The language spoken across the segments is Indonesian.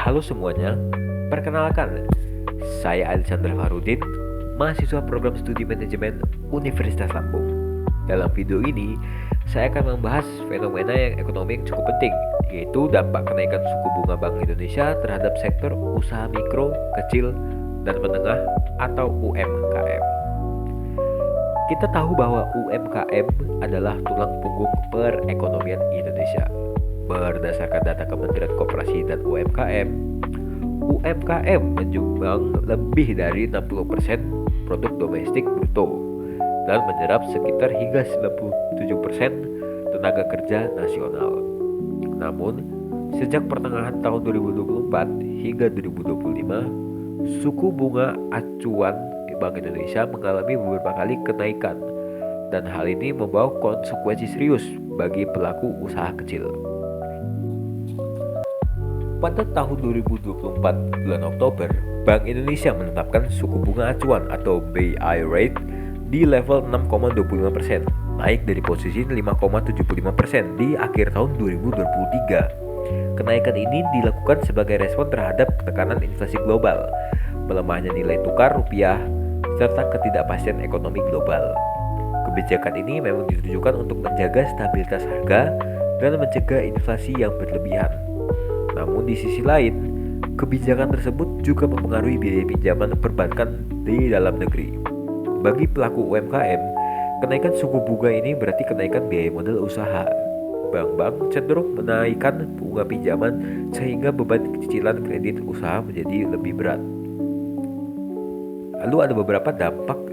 Halo semuanya, perkenalkan, saya Alexander Farudin, mahasiswa program studi manajemen Universitas Lampung. Dalam video ini, saya akan membahas fenomena ekonomi yang cukup penting, yaitu dampak kenaikan suku bunga Bank Indonesia terhadap sektor usaha mikro, kecil, dan menengah atau UMKM. Kita tahu bahwa UMKM adalah tulang punggung perekonomian Indonesia. Berdasarkan data Kementerian Koperasi dan UMKM menyumbang lebih dari 60% produk domestik bruto dan menyerap sekitar hingga 97% tenaga kerja nasional. Namun, sejak pertengahan tahun 2024 hingga 2025, suku bunga acuan Bank Indonesia mengalami beberapa kali kenaikan, dan hal ini membawa konsekuensi serius bagi pelaku usaha kecil. Pada tahun 2024 bulan Oktober, Bank Indonesia menetapkan suku bunga acuan atau BI rate di level 6,25%, naik dari posisi 5,75% di akhir tahun 2023. Kenaikan ini dilakukan sebagai respon terhadap tekanan inflasi global, melemahnya nilai tukar rupiah, serta ketidakpastian ekonomi global. Kebijakan ini memang ditujukan untuk menjaga stabilitas harga dan mencegah inflasi yang berlebihan. Namun di sisi lain, kebijakan tersebut juga mempengaruhi biaya pinjaman perbankan di dalam negeri. Bagi pelaku UMKM, kenaikan suku bunga ini berarti kenaikan biaya modal usaha. Bank-bank cenderung menaikkan bunga pinjaman sehingga beban cicilan kredit usaha menjadi lebih berat. Lalu ada beberapa dampak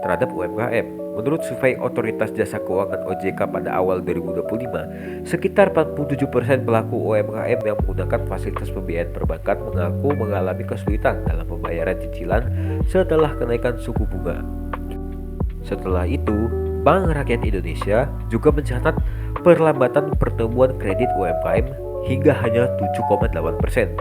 terhadap UMKM. Menurut survei Otoritas Jasa Keuangan OJK pada awal 2025, sekitar 47% pelaku UMKM yang menggunakan fasilitas pembiayaan perbankan mengaku mengalami kesulitan dalam pembayaran cicilan setelah kenaikan suku bunga. Setelah itu, Bank Rakyat Indonesia juga mencatat perlambatan pertumbuhan kredit UMKM hingga hanya 7,8%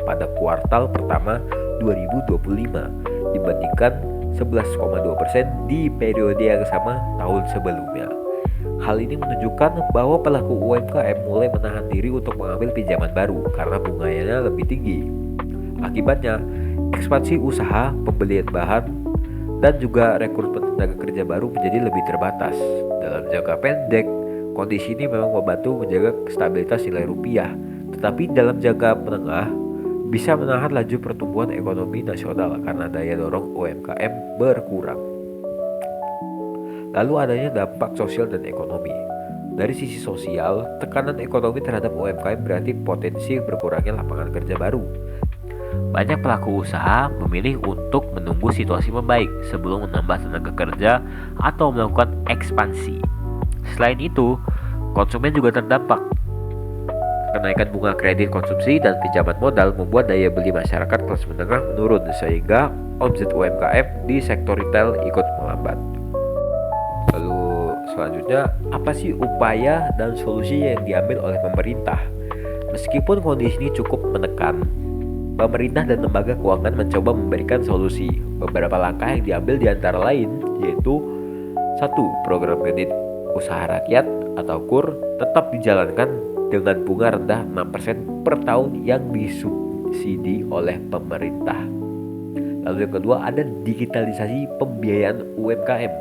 pada kuartal pertama 2025 dibandingkan 11,2% di periode yang sama tahun sebelumnya. Hal ini menunjukkan bahwa pelaku UMKM mulai menahan diri untuk mengambil pinjaman baru karena bunganya lebih tinggi. Akibatnya, ekspansi usaha, pembelian bahan, dan juga rekrutmen tenaga kerja baru menjadi lebih terbatas. Dalam jangka pendek, kondisi ini memang membantu menjaga stabilitas nilai rupiah, tetapi dalam jangka menengah bisa menahan laju pertumbuhan ekonomi nasional karena daya dorong UMKM berkurang. Lalu adanya dampak sosial dan ekonomi. Dari sisi sosial, tekanan ekonomi terhadap UMKM berarti potensi berkurangnya lapangan kerja baru. Banyak pelaku usaha memilih untuk menunggu situasi membaik sebelum menambah tenaga kerja atau melakukan ekspansi. Selain itu, konsumen juga terdampak. Kenaikan bunga kredit konsumsi dan pinjaman modal membuat daya beli masyarakat kelas menengah menurun sehingga omset UMKM di sektor retail ikut melambat. Lalu selanjutnya, apa sih upaya dan solusi yang diambil oleh pemerintah? Meskipun kondisi ini cukup menekan, pemerintah dan lembaga keuangan mencoba memberikan solusi. Beberapa langkah yang diambil diantara lain yaitu 1. Program kredit usaha rakyat atau KUR tetap dijalankan dengan bunga rendah 6% per tahun yang disubsidi oleh pemerintah. Lalu yang kedua, ada digitalisasi pembiayaan UMKM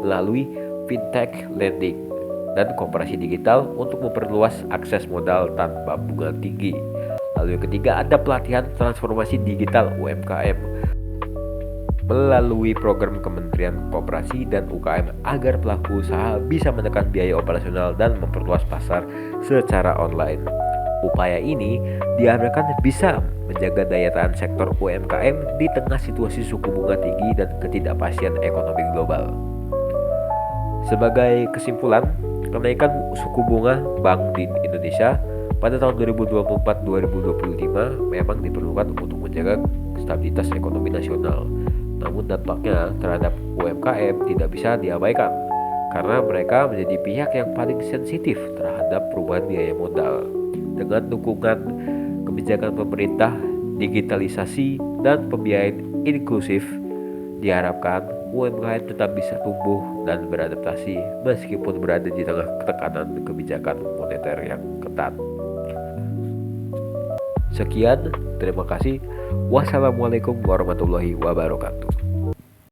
melalui fintech lending dan koperasi digital untuk memperluas akses modal tanpa bunga tinggi. Lalu yang ketiga, ada pelatihan transformasi digital UMKM melalui program Kementerian Koperasi dan UKM agar pelaku usaha bisa menekan biaya operasional dan memperluas pasar secara online. Upaya ini diharapkan bisa menjaga daya tahan sektor UMKM di tengah situasi suku bunga tinggi dan ketidakpastian ekonomi global. Sebagai kesimpulan, kenaikan suku bunga Bank di Indonesia pada tahun 2024-2025 memang diperlukan untuk menjaga stabilitas ekonomi nasional. Namun dampaknya terhadap UMKM tidak bisa diabaikan karena mereka menjadi pihak yang paling sensitif terhadap perubahan biaya modal. Dengan dukungan kebijakan pemerintah, digitalisasi, dan pembiayaan inklusif, diharapkan UMKM tetap bisa tumbuh dan beradaptasi meskipun berada di tengah tekanan kebijakan moneter yang ketat. Sekian, terima kasih. Wassalamualaikum warahmatullahi wabarakatuh.